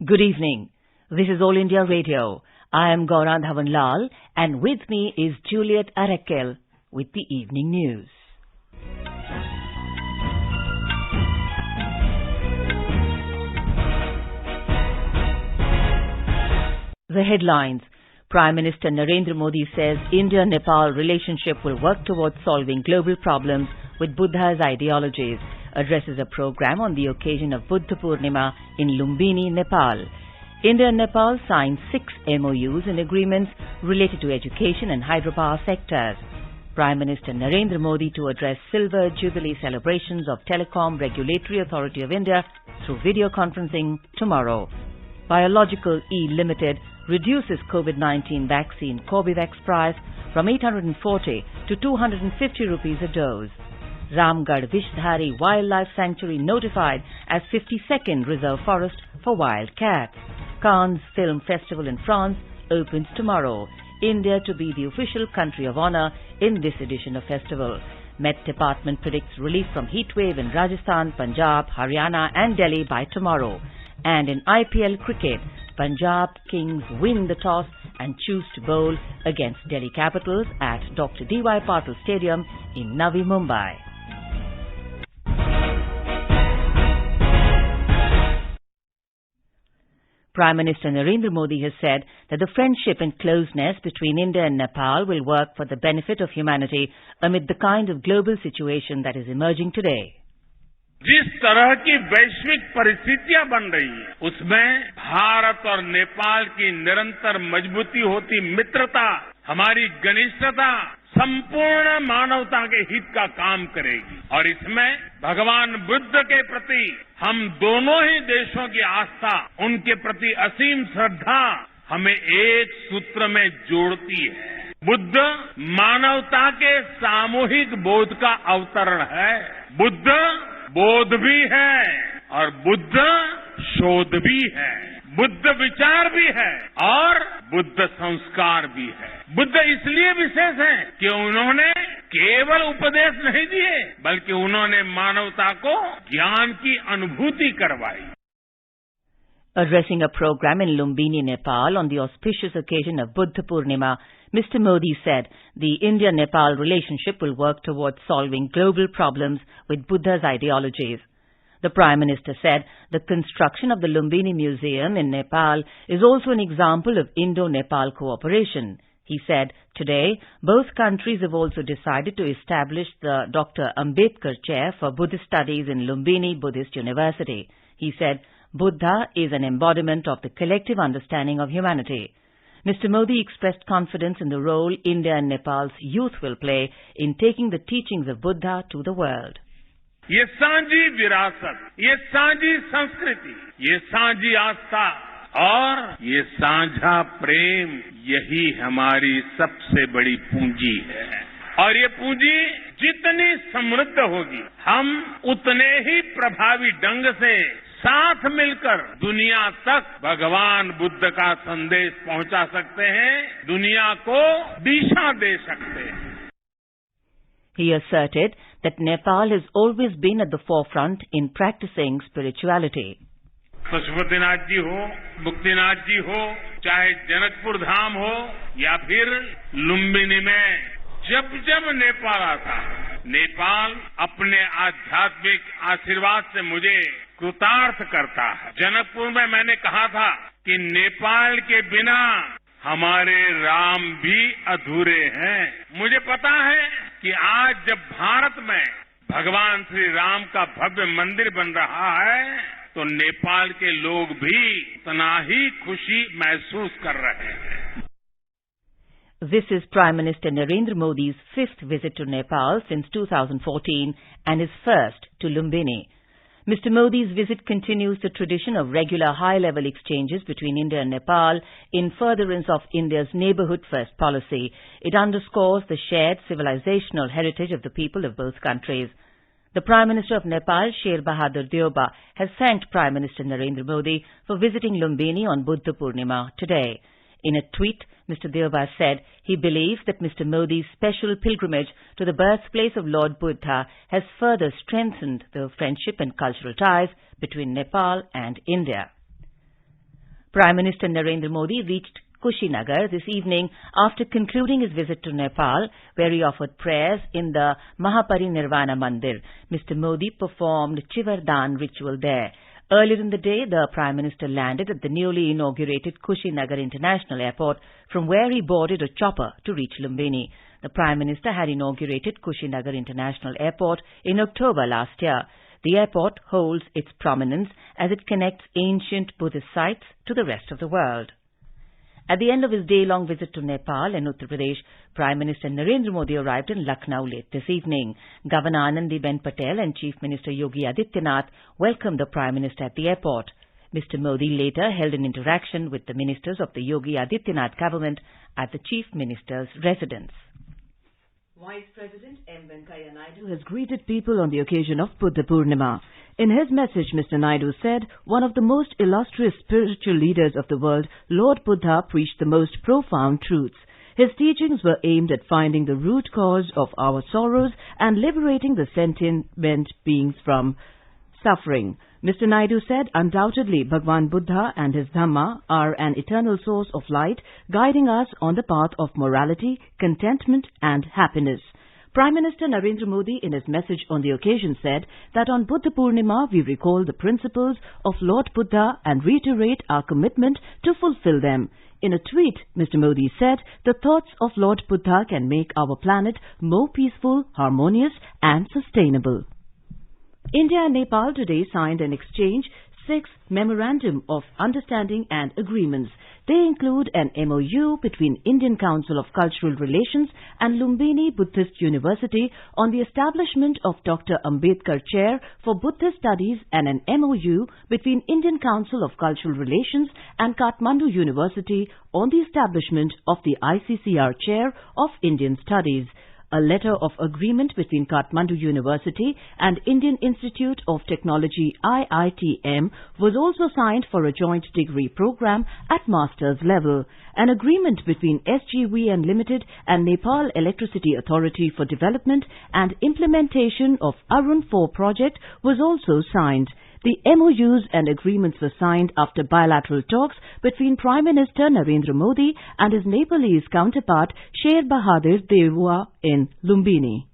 Good evening. This is All India Radio. I am Gaurang Dhawanlal and with me is Juliet Arakel with the evening news. The headlines. Prime Minister Narendra Modi says India-Nepal relationship will work towards solving global problems with Buddha's ideologies. Addresses a program on the occasion of Buddha Purnima in Lumbini, Nepal. India and Nepal signed 6 MOUs and agreements related to education and hydropower sectors. Prime Minister Narendra Modi to address Silver Jubilee celebrations of Telecom Regulatory Authority of India through video conferencing tomorrow. Biological E Limited reduces COVID-19 vaccine Corbevax price from 840 to 250 rupees a dose. Ramgarh Vishdhari Wildlife Sanctuary notified as 52nd Reserve Forest for wild cats. Cannes Film Festival in France opens tomorrow. India to be the official country of honour in this edition of festival. Met Department predicts relief from heatwave in Rajasthan, Punjab, Haryana and Delhi by tomorrow. And in IPL cricket, Punjab Kings win the toss and choose to bowl against Delhi Capitals at Dr. D.Y. Patil Stadium in Navi Mumbai. Prime Minister Narendra Modi has said that the friendship and closeness between India and Nepal will work for the benefit of humanity amid the kind of global situation that is emerging today. जिस तरह की वैश्विक परिस्थितियां बन रही हैं, उसमें भारत और नेपाल की निरंतर मजबूती होती मित्रता, हमारी घनिष्ठता संपूर्ण मानवता के हित का काम करेगी और इसमें भगवान बुद्ध के प्रति हम दोनों ही देशों की आस्था, उनके प्रति असीम श्रद्धा हमें एक सूत्र में जोड़ती है। बुद्ध मानवता के सामूहिक बोध का अवतरण है। बुद्ध बोध भी है और बुद्ध शोध भी है, बुद्ध विचार भी है और बुद्ध संस्कार भी है। बुद्ध इसलिए विशेष है कि उन्होंने केवल उपदेश नहीं दिए, बल्कि उन्होंने मानवता को ज्ञान की अनुभूति करवाई। Addressing a program in Lumbini, Nepal on the auspicious occasion of Buddha Purnima, Mr. Modi said the India-Nepal relationship will work towards solving global problems with Buddha's ideologies. The Prime Minister said the construction of the Lumbini Museum in Nepal is also an example of Indo-Nepal cooperation. He said, today, both countries have also decided to establish the Dr. Ambedkar Chair for Buddhist Studies in Lumbini Buddhist University. He said, Buddha is an embodiment of the collective understanding of humanity. Mr. Modi expressed confidence in the role India and Nepal's youth will play in taking the teachings of Buddha to the world. ये सांझी विरासत, ये सांझी संस्कृति, ये सांझी आस्था और ये साझा प्रेम, यही हमारी सबसे बड़ी पूंजी है। और ये पूंजी जितनी समृद्ध होगी, हम उतने ही प्रभावी ढंग से साथ मिलकर दुनिया तक भगवान बुद्ध का संदेश पहुंचा सकते हैं, दुनिया को दिशा दे सकते हैं। He asserted that Nepal has always been at the forefront in practicing spirituality. Pashupatinath जी हो, मुक्तिनाथ जी हो, चाहे जनकपुर धाम हो या फिर लुम्बिनी में जब जब नेपाल आता है, नेपाल अपने आध्यात्मिक आशीर्वाद से मुझे कृतार्थ करता है। जनकपुर में मैंने कहा था कि नेपाल के बिना हमारे राम भी अधूरे हैं। मुझे पता है कि आज जब भारत में भगवान श्री राम का भव्य मंदिर बन रहा है, तो नेपाल के लोग भी उतना ही खुशी महसूस कर रहे हैं। This is Prime Minister Narendra Modi's 5th visit to Nepal since 2014 and his first to Lumbini. Mr. Modi's visit continues the tradition of regular high-level exchanges between India and Nepal in furtherance of India's neighbourhood-first policy. It underscores the shared civilizational heritage of the people of both countries. The Prime Minister of Nepal, Sher Bahadur Deoba, has thanked Prime Minister Narendra Modi for visiting Lumbini on Buddha Purnima today. In a tweet, Mr. Deoba said he believes that Mr. Modi's special pilgrimage to the birthplace of Lord Buddha has further strengthened the friendship and cultural ties between Nepal and India. Prime Minister Narendra Modi reached Kushinagar this evening after concluding his visit to Nepal, where he offered prayers in the Mahaparinirvana Mandir. Mr. Modi performed Chivardhan ritual there. Earlier in the day, the Prime Minister landed at the newly inaugurated Kushinagar International Airport, from where he boarded a chopper to reach Lumbini. The Prime Minister had inaugurated Kushinagar International Airport in October last year. The airport holds its prominence as it connects ancient Buddhist sites to the rest of the world. At the end of his day-long visit to Nepal and Uttar Pradesh, Prime Minister Narendra Modi arrived in Lucknow late this evening. Governor Anandiben Patel and Chief Minister Yogi Adityanath welcomed the Prime Minister at the airport. Mr. Modi later held an interaction with the ministers of the Yogi Adityanath government at the Chief Minister's residence. Vice President M. Venkaiah Naidu has greeted people on the occasion of Buddha Purnima. In his message, Mr. Naidu said, one of the most illustrious spiritual leaders of the world, Lord Buddha, preached the most profound truths. His teachings were aimed at finding the root cause of our sorrows and liberating the sentient beings from suffering. Mr. Naidu said, undoubtedly, Bhagwan Buddha and his Dhamma are an eternal source of light, guiding us on the path of morality, contentment and happiness. Prime Minister Narendra Modi, in his message on the occasion, said that on Buddha Purnima we recall the principles of Lord Buddha and reiterate our commitment to fulfill them. In a tweet, Mr. Modi said, the thoughts of Lord Buddha can make our planet more peaceful, harmonious and sustainable. India and Nepal today signed and exchanged 6 Memorandum of Understanding and Agreements. They include an MOU between Indian Council of Cultural Relations and Lumbini Buddhist University on the establishment of Dr. Ambedkar Chair for Buddhist Studies and an MOU between Indian Council of Cultural Relations and Kathmandu University on the establishment of the ICCR Chair of Indian Studies. A letter of agreement between Kathmandu University and Indian Institute of Technology IITM was also signed for a joint degree program at master's level. An agreement between SGVN Limited and Nepal Electricity Authority for development and implementation of Arun 4 project was also signed. The MOUs and agreements were signed after bilateral talks between Prime Minister Narendra Modi and his Nepalese counterpart Sher Bahadur Devua in Lumbini.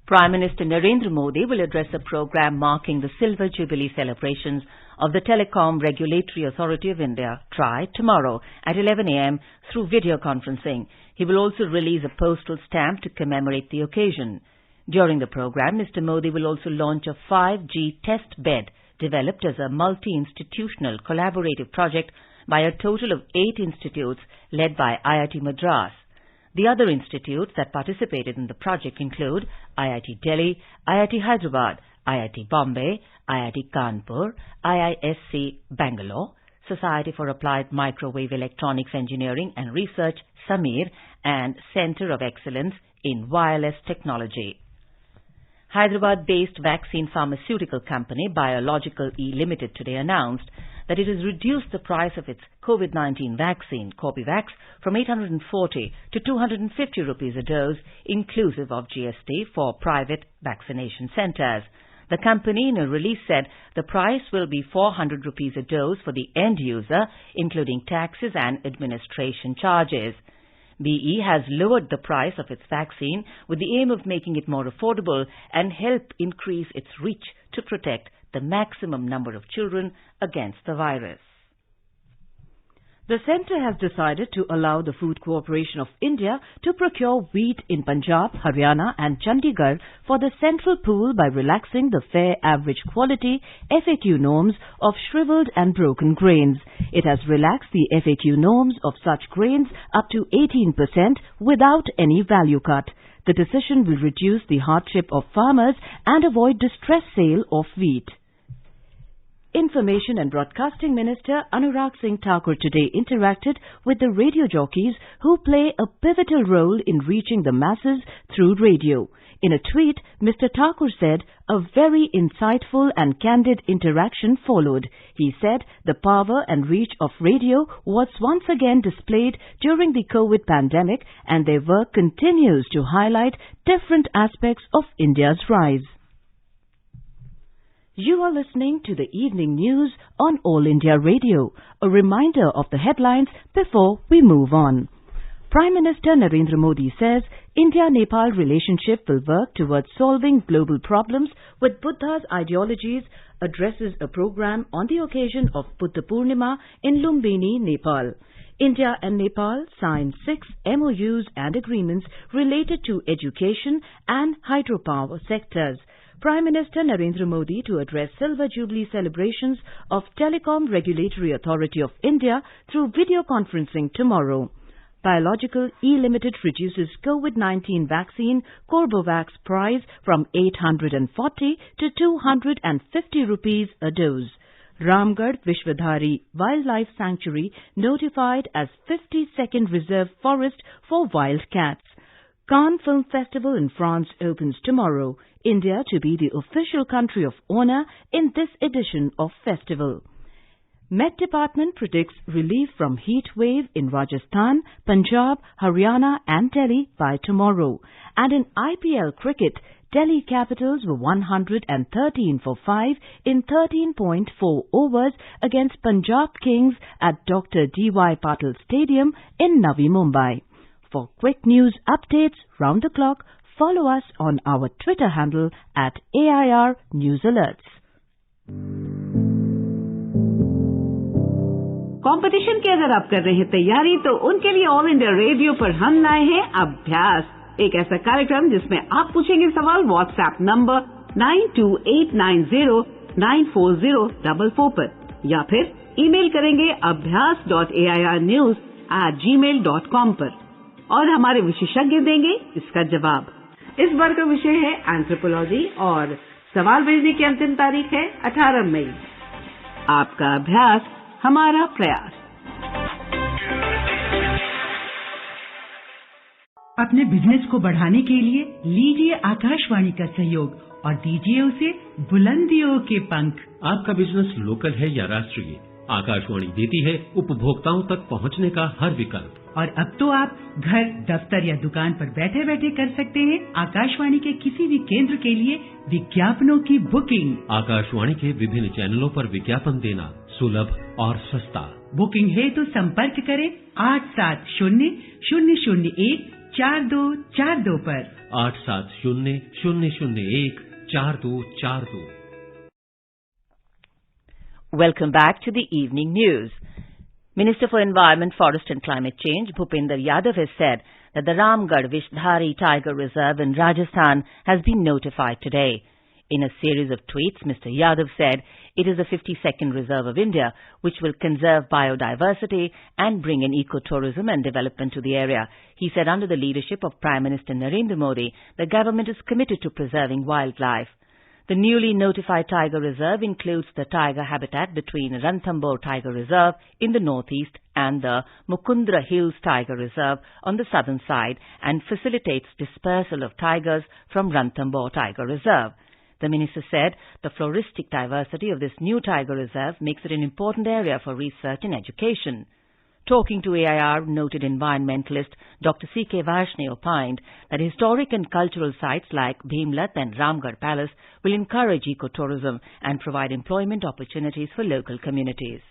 Prime Minister Narendra Modi will address a program marking the Silver Jubilee celebrations of the Telecom Regulatory Authority of India, TRAI, tomorrow at 11 a.m. through video conferencing. He will also release a postal stamp to commemorate the occasion. During the program, Mr. Modi will also launch a 5G test bed developed as a multi-institutional collaborative project by a total of 8 institutes led by IIT Madras. The other institutes that participated in the project include IIT Delhi, IIT Hyderabad, IIT Bombay, IIT Kanpur, IISc Bangalore, Society for Applied Microwave Electronics Engineering and Research, SAMIR, and Center of Excellence in Wireless Technology. Hyderabad-based vaccine pharmaceutical company Biological E Limited today announced that it has reduced the price of its COVID-19 vaccine, Corbevax, from 840 to 250 rupees a dose, inclusive of GST, for private vaccination centres. The company in a release said the price will be 400 rupees a dose for the end user, including taxes and administration charges. BE has lowered the price of its vaccine with the aim of making it more affordable and help increase its reach to protect the maximum number of children against the virus. The centre has decided to allow the Food Corporation of India to procure wheat in Punjab, Haryana and Chandigarh for the central pool by relaxing the fair average quality FAQ norms of shriveled and broken grains. It has relaxed the FAQ norms of such grains up to 18% without any value cut. The decision will reduce the hardship of farmers and avoid distress sale of wheat. Information and Broadcasting Minister Anurag Singh Thakur today interacted with the radio jockeys who play a pivotal role in reaching the masses through radio. In a tweet, Mr. Thakur said, "A very insightful and candid interaction followed." He said the power and reach of radio was once again displayed during the COVID pandemic, and their work continues to highlight different aspects of India's rise. You are listening to the evening news on All India Radio. A reminder of the headlines before we move on. Prime Minister Narendra Modi says India-Nepal relationship will work towards solving global problems with Buddha's ideologies, addresses a program on the occasion of Buddha Purnima in Lumbini, Nepal. India and Nepal signed 6 MOUs and agreements related to education and hydropower sectors. Prime Minister Narendra Modi to address Silver Jubilee celebrations of Telecom Regulatory Authority of India through video conferencing tomorrow. Biological E-Limited reduces COVID-19 vaccine Corbevax price from 840 to 250 rupees a dose. Ramgarh Vishwadhari Wildlife Sanctuary notified as 52nd Reserve Forest for wild cats. Cannes Film Festival in France opens tomorrow. India to be the official country of honor in this edition of festival. Met Department predicts relief from heat wave in Rajasthan, Punjab, Haryana and Delhi by tomorrow. And in IPL cricket, Delhi Capitals were 113 for 5 in 13.4 overs against Punjab Kings at Dr. D.Y. Patil Stadium in Navi Mumbai. For quick news updates round the clock, follow us on our Twitter handle at AIR News Alerts. Competition की अगर आप कर रहे हैं तैयारी तो उनके लिए ऑल इंडिया रेडियो पर हम लाए हैं अभ्यास, एक ऐसा कार्यक्रम जिसमें आप पूछेंगे सवाल व्हाट्सएप नंबर 9289094044 पर या फिर ईमेल करेंगे abhyas.airnews@gmail.com पर और हमारे विशेषज्ञ देंगे इसका जवाब। इस बार का विषय है एंथ्रोपोलॉजी और सवाल भेजने की अंतिम तारीख है 18 मई। आपका अभ्यास हमारा प्रयास। अपने बिजनेस को बढ़ाने के लिए लीजिए आकाशवाणी का सहयोग और दीजिए उसे बुलंदियों के पंख। आपका बिजनेस लोकल है या राष्ट्रीय, आकाशवाणी देती है उपभोक्ताओं तक पहुंचने का हर विकल्प। और अब तो आप घर, दफ्तर या दुकान पर बैठे बैठे कर सकते हैं आकाशवाणी के किसी भी केंद्र के लिए विज्ञापनों की बुकिंग। आकाशवाणी के विभिन्न चैनलों पर विज्ञापन देना सुलभ और सस्ता। बुकिंग है तो संपर्क करें 8700014242 पर 8700014242। Welcome back to the evening news. Minister for Environment, Forest and Climate Change, Bhupinder Yadav, has said that the Ramgarh Vishdhari Tiger Reserve in Rajasthan has been notified today. In a series of tweets, Mr. Yadav said it is the 52nd Reserve of India, which will conserve biodiversity and bring in ecotourism and development to the area. He said under the leadership of Prime Minister Narendra Modi, the government is committed to preserving wildlife. The newly notified Tiger Reserve includes the tiger habitat between Ranthambore Tiger Reserve in the northeast and the Mukundra Hills Tiger Reserve on the southern side and facilitates dispersal of tigers from Ranthambore Tiger Reserve. The minister said the floristic diversity of this new tiger reserve makes it an important area for research and education. Talking to AIR, noted environmentalist Dr. C.K. Varshney opined that historic and cultural sites like Bhimlat and Ramgarh Palace will encourage ecotourism and provide employment opportunities for local communities.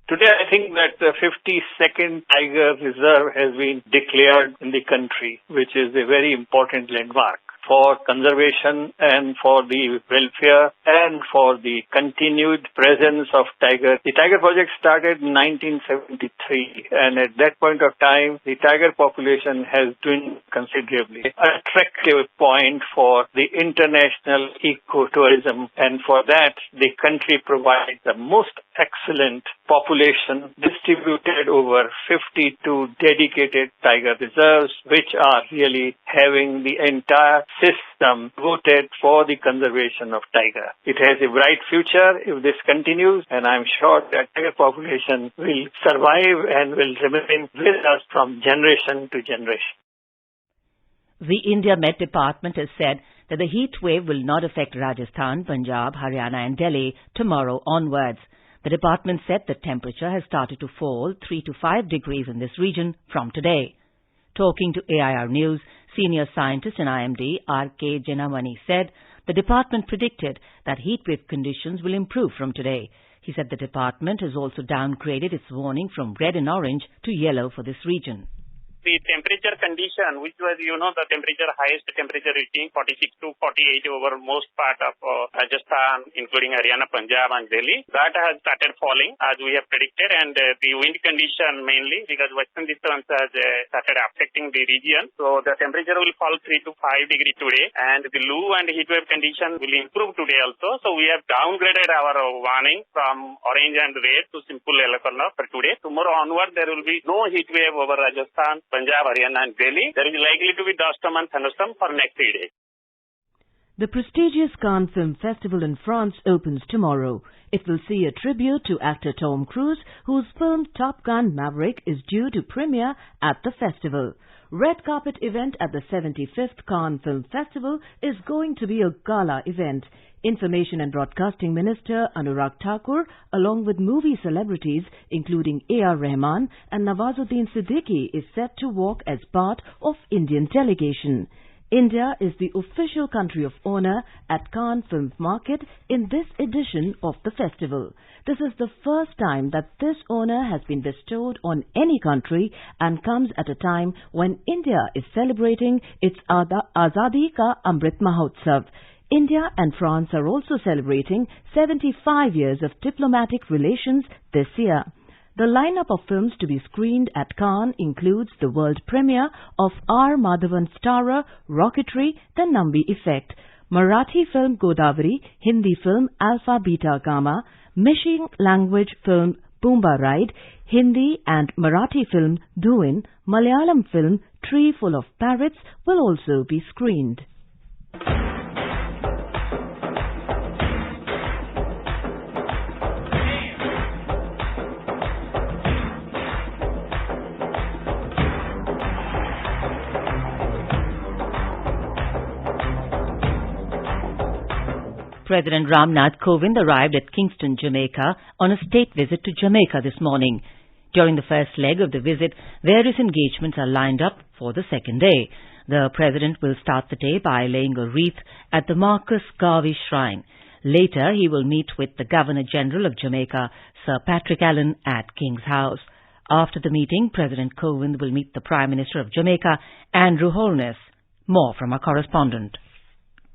Today, I think that the 52nd Tiger Reserve has been declared in the country, which is a very important landmark for conservation and for the welfare and for the continued presence of tiger. The tiger project started in 1973, and at that point of time, the tiger population has dwindled considerably. An attractive point for the international ecotourism, and for that, the country provides the most excellent population distributed over 52 dedicated tiger reserves, which are really having the entire system voted for the conservation of tiger. It has a bright future if this continues, and I'm sure that tiger population will survive and will remain with us from generation to generation. The India Met Department has said that the heat wave will not affect Rajasthan, Punjab, Haryana and Delhi tomorrow onwards. The department said the temperature has started to fall 3 to 5 degrees in this region from today. Talking to AIR News, senior scientist in IMD R.K. Janamani said The department predicted that heatwave conditions will improve from today. He said the department has also downgraded its warning from red and orange to yellow for this region. The temperature condition, which was, the highest temperature reaching 46 to 48 over most part of Rajasthan, including Haryana, Punjab and Delhi, that has started falling as we have predicted, and the wind condition mainly because western disturbance has started affecting the region. So the temperature will fall 3 to 5 degrees today, and the low and heat wave condition will improve today also. So we have downgraded our warning from orange and red to simple yellow color for today. Tomorrow onward, there will be no heat wave over Rajasthan, Punjab, Haryana and Delhi. There is likely to be dust and thunderstorm for next 3 days. The prestigious Cannes Film Festival in France opens tomorrow. It will see a tribute to actor Tom Cruise, whose film Top Gun Maverick is due to premiere at the festival. Red carpet event at the 75th Cannes Film Festival is going to be a gala event. Information and Broadcasting Minister Anurag Thakur, along with movie celebrities including A.R. Rahman and Nawazuddin Siddiqui, is set to walk as part of Indian delegation. India is the official country of honour at Cannes Film Market in this edition of the festival. This is the first time that this honour has been bestowed on any country and comes at a time when India is celebrating its Azadi Ka Amrit Mahotsav. India and France are also celebrating 75 years of diplomatic relations this year. The lineup of films to be screened at Cannes includes the world premiere of R. Madhavan starrer Rocketry, The Nambi Effect, Marathi film Godavari, Hindi film Alpha Beta Gamma, Mishing language film Boomba Ride, Hindi and Marathi film Dhuin, Malayalam film Tree Full of Parrots will also be screened. President Ramnath Kovind arrived at Kingston, Jamaica on a state visit to Jamaica this morning. During the first leg of the visit, various engagements are lined up for the second day. The President will start the day by laying a wreath at the Marcus Garvey Shrine. Later, he will meet with the Governor-General of Jamaica, Sir Patrick Allen, at King's House. After the meeting, President Kovind will meet the Prime Minister of Jamaica, Andrew Holness. More from our correspondent.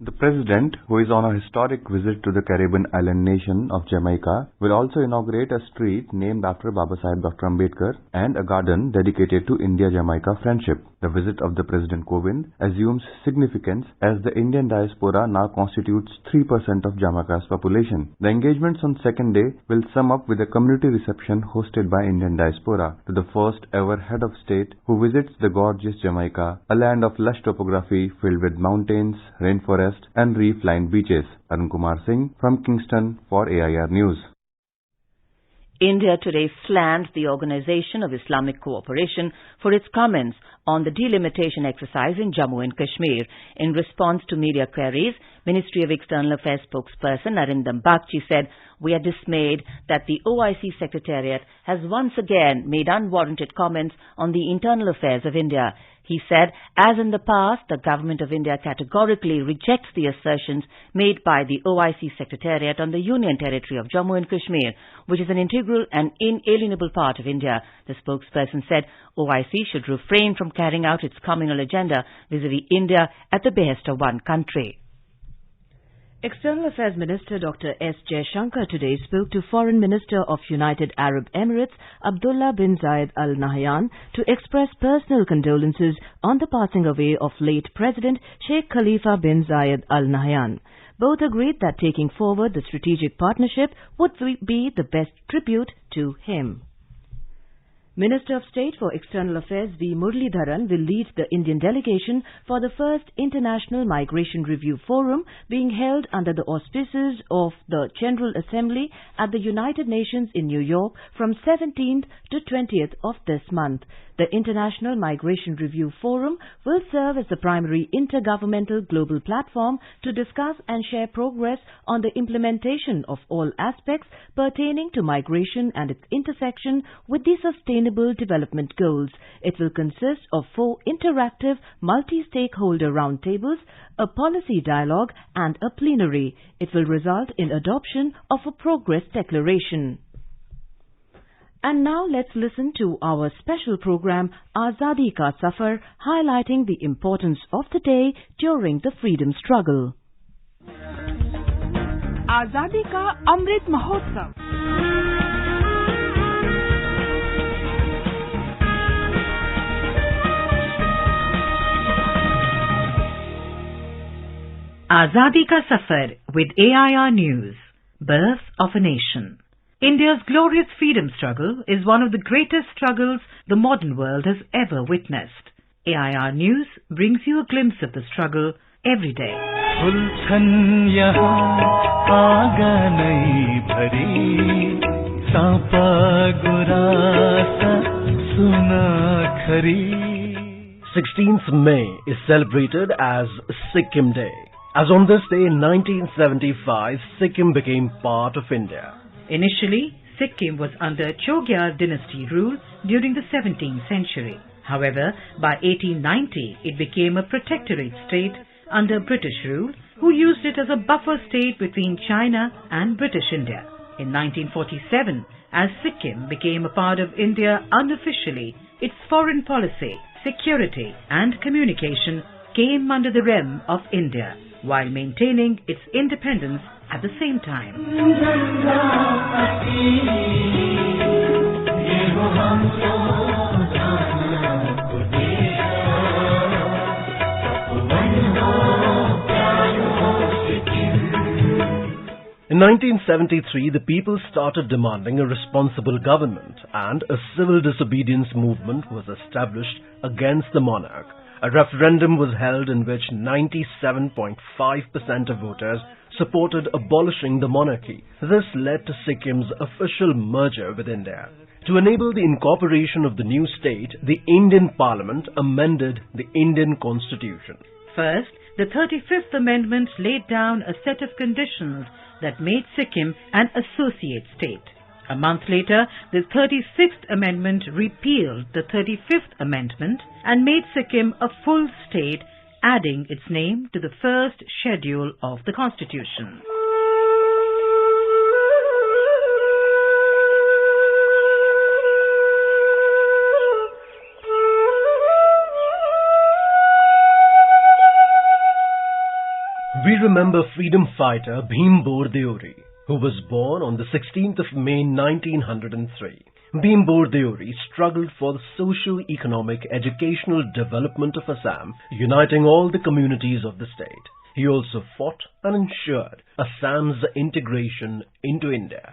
The President, who is on a historic visit to the Caribbean island nation of Jamaica, will also inaugurate a street named after Babasaheb Dr. Ambedkar and a garden dedicated to India-Jamaica friendship. The visit of the President Kovind assumes significance as the Indian diaspora now constitutes 3% of Jamaica's population. The engagements on second day will sum up with a community reception hosted by Indian diaspora to the first ever head of state who visits the gorgeous Jamaica, a land of lush topography filled with mountains, rainforests, and reef-lined beaches. Arun Kumar Singh from Kingston for AIR News. India today slammed the Organization of Islamic Cooperation for its comments on the delimitation exercise in Jammu and Kashmir. In response to media queries, Ministry of External Affairs spokesperson Narendra said, "We are dismayed that the OIC Secretariat has once again made unwarranted comments on the internal affairs of India." He said, as in the past, the Government of India categorically rejects the assertions made by the OIC Secretariat on the Union Territory of Jammu and Kashmir, which is an integral and inalienable part of India. The spokesperson said OIC should refrain from carrying out its communal agenda vis-à-vis India at the behest of one country. External Affairs Minister Dr. S. Jaishankar today spoke to Foreign Minister of United Arab Emirates Abdullah bin Zayed Al Nahyan to express personal condolences on the passing away of late President Sheikh Khalifa bin Zayed Al Nahyan. Both agreed that taking forward the strategic partnership would be the best tribute to him. Minister of State for External Affairs V. Muralidharan will lead the Indian delegation for the first International Migration Review Forum being held under the auspices of the General Assembly at the United Nations in New York from 17th to 20th of this month. The International Migration Review Forum will serve as the primary intergovernmental global platform to discuss and share progress on the implementation of all aspects pertaining to migration and its intersection with the sustainable Sustainable Development Goals. It will consist of 4 interactive multi-stakeholder roundtables, a policy dialogue and a plenary. It will result in adoption of a progress declaration. And now let's listen to our special program Azadi Ka Safar, highlighting the importance of the day during the freedom struggle. आजादी का Amrit Mahotsav. Azadi Ka Safar with AIR News. Birth of a Nation. India's glorious freedom struggle is one of the greatest struggles the modern world has ever witnessed. AIR News brings you a glimpse of the struggle every day. आंगनै भरी सांपा गुरासा सुनाखरी 16th May is celebrated as Sikkim Day. As on this day in 1975, Sikkim became part of India. Initially, Sikkim was under Chogyar dynasty rule during the 17th century. However, by 1890, it became a protectorate state under British rule, who used it as a buffer state between China and British India. In 1947, as Sikkim became a part of India unofficially, its foreign policy, security and communication came under the realm of India, while maintaining its independence at the same time. In 1973, the people started demanding a responsible government, and a civil disobedience movement was established against the monarch. A referendum was held in which 97.5% of voters supported abolishing the monarchy. This led to Sikkim's official merger with India. To enable the incorporation of the new state, the Indian Parliament amended the Indian Constitution. First, the 35th Amendment laid down a set of conditions that made Sikkim an associate state. A month later, the 36th Amendment repealed the 35th Amendment and made Sikkim a full state, adding its name to the first schedule of the Constitution. We remember freedom fighter Bhim Deori, who was born on the 16th of May 1903. Bhim Deori struggled for the socio-economic educational development of Assam, uniting all the communities of the state. He also fought and ensured Assam's integration into India.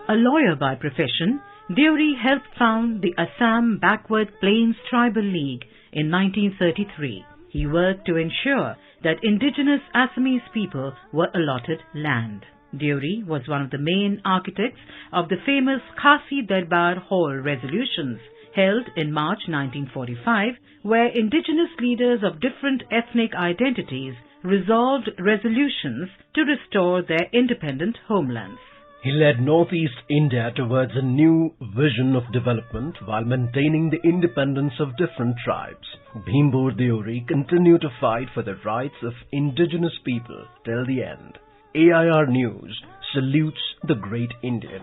A lawyer by profession, Deori helped found the Assam Backward Plains Tribal League in 1933. He worked to ensure that indigenous Assamese people were allotted land. Deori was one of the main architects of the famous Khasi Darbar Hall resolutions held in March 1945, where indigenous leaders of different ethnic identities resolved resolutions to restore their independent homelands. He led Northeast India towards a new vision of development while maintaining the independence of different tribes. Bhim Deori continued to fight for the rights of indigenous people till the end. AIR News salutes the great Indian.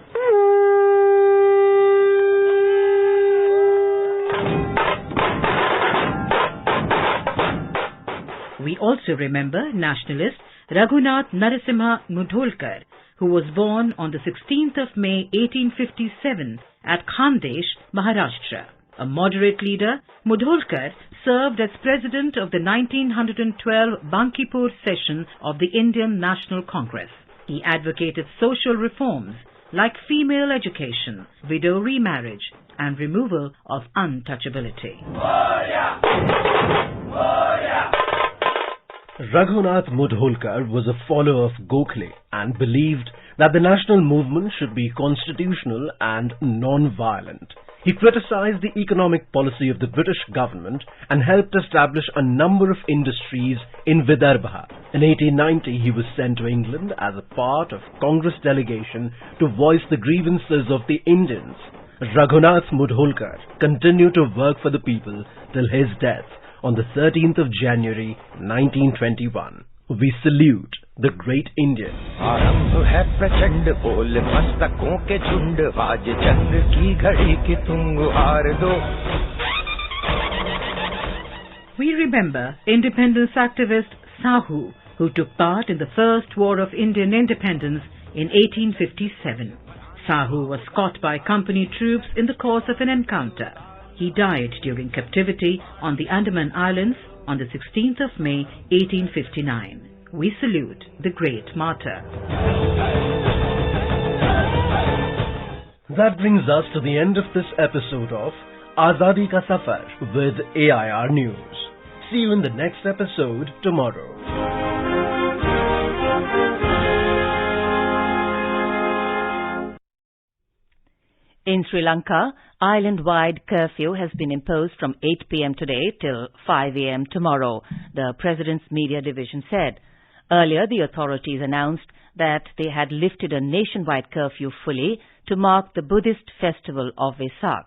We also remember nationalist Raghunath Narasimha Mudholkar, who was born on the 16th of May 1857 at Khandesh, Maharashtra. A moderate leader, Mudholkar served as president of the 1912 Bankipur session of the Indian National Congress. He advocated social reforms like female education, widow remarriage, and removal of untouchability. Raghunath Mudholkar was a follower of Gokhale and believed that the national movement should be constitutional and non-violent. He criticized the economic policy of the British government and helped establish a number of industries in Vidarbha. In 1890, he was sent to England as a part of Congress delegation to voice the grievances of the Indians. Raghunath Mudholkar continued to work for the people till his death on the 13th of January 1921. We salute the great Indian. आरंभ है प्रचंड बोल मस्तकों के झुंड बाज जंग की घड़ी की तुम गुहार दो. We remember independence activist Sahu, who took part in the First War of Indian Independence in 1857. Sahu was caught by company troops in the course of an encounter. He died during captivity on the Andaman Islands on the 16th of May 1859. We salute the great martyr. That brings us to the end of this episode of Azadi Ka Safar with AIR News. See you in the next episode tomorrow. In Sri Lanka, island-wide curfew has been imposed from 8 p.m. today till 5 a.m. tomorrow, the President's Media Division said. Earlier, the authorities announced that they had lifted a nationwide curfew fully to mark the Buddhist festival of Vesak.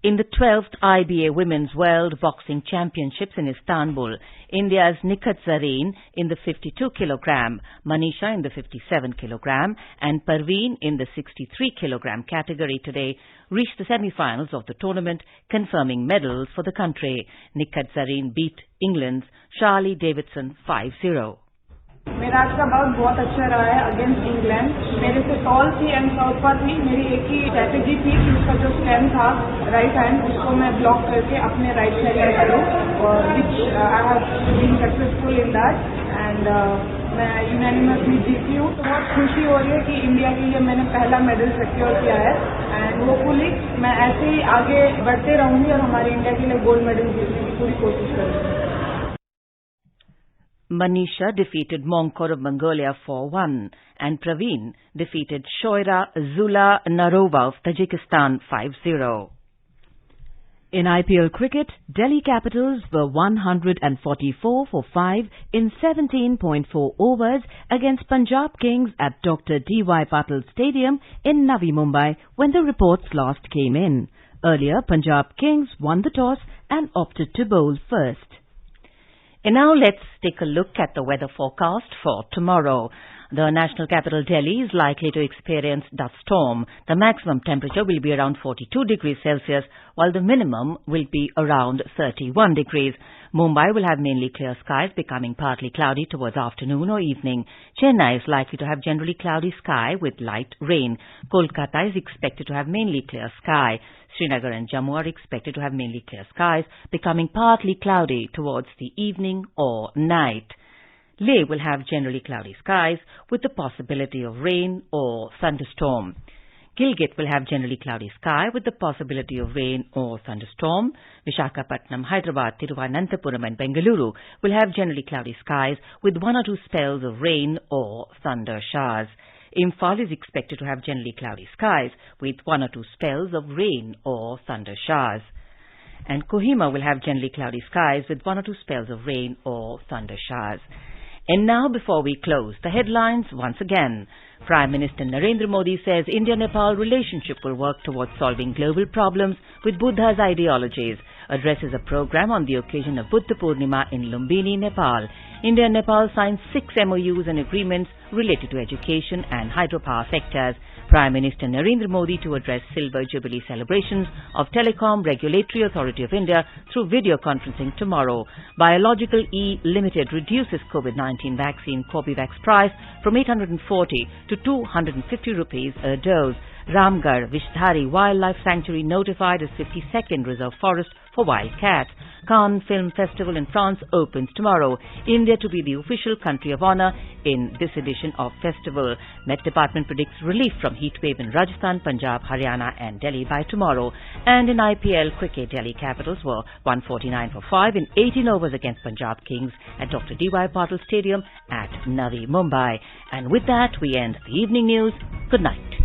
In the 12th IBA Women's World Boxing Championships in Istanbul, India's Nikhat Zareen in the 52 kilogram, Manisha in the 57 kilogram and Parveen in the 63 kilogram category today reached the semi-finals of the tournament, confirming medals for the country. Nikhat Zareen beat England's Charlie Davidson 5-0. मेरा आज का bought बहुत अच्छा रहा है against England. मेरे से toll थी एंड साउथ पर थी. मेरी एक ही स्ट्रैटेजी थी कि उसका जो स्टैंड था राइट हैंड उसको मैं ब्लॉक करके अपने राइट साइड में करूँ और which I have been successful in that and मैं यूनानिमसली जीती हूँ. तो बहुत खुशी हो रही है कि इंडिया के लिए मैंने पहला मेडल सिक्योर किया है एंड होपफुली मैं ऐसे ही आगे बढ़ते रहूँगी और हमारे इंडिया के लिए गोल्ड मेडल जीतने की पूरी कोशिश करूँगी. Manisha defeated Monkor of Mongolia 4-1 and Praveen defeated Shoira Zula Narova of Tajikistan 5-0. In IPL cricket, Delhi Capitals were 144 for 5 in 17.4 overs against Punjab Kings at Dr. D.Y. Patil Stadium in Navi Mumbai when the reports last came in. Earlier, Punjab Kings won the toss and opted to bowl first. And now let's take a look at the weather forecast for tomorrow. The national capital Delhi is likely to experience dust storm. The maximum temperature will be around 42 degrees Celsius, while the minimum will be around 31 degrees. Mumbai will have mainly clear skies, becoming partly cloudy towards afternoon or evening. Chennai is likely to have generally cloudy sky with light rain. Kolkata is expected to have mainly clear sky. Srinagar and Jammu are expected to have mainly clear skies, becoming partly cloudy towards the evening or night. Leh will have generally cloudy skies with the possibility of rain or thunderstorm. Gilgit will have generally cloudy sky with the possibility of rain or thunderstorm. Visakhapatnam, Hyderabad, Thiruvananthapuram and Bengaluru will have generally cloudy skies with one or two spells of rain or thunder showers. Imphal is expected to have generally cloudy skies with one or two spells of rain or thunder showers. And Kohima will have generally cloudy skies with one or two spells of rain or thunder showers. And now, before we close, the headlines once again. Prime Minister Narendra Modi says India-Nepal relationship will work towards solving global problems with Buddha's ideologies. Addresses a program on the occasion of Buddha Purnima in Lumbini, Nepal. India and Nepal signed 6 MOUs and agreements related to education and hydropower sectors. Prime Minister Narendra Modi to address Silver Jubilee celebrations of Telecom Regulatory Authority of India through video conferencing tomorrow. Biological E Limited reduces COVID-19 vaccine Corbevax price from 840 to 250 rupees a dose. Ramgarh Vishdhari Wildlife Sanctuary notified as 52nd Reserve Forest for wild cats. Cannes Film Festival in France opens tomorrow. India to be the official country of honour in this edition of festival. Met Department predicts relief from heatwave in Rajasthan, Punjab, Haryana and Delhi by tomorrow. And in IPL cricket, Delhi Capitals were 149 for 5 in 18 overs against Punjab Kings at Dr. D.Y. Patil Stadium at Navi Mumbai. And with that, we end the evening news. Good night.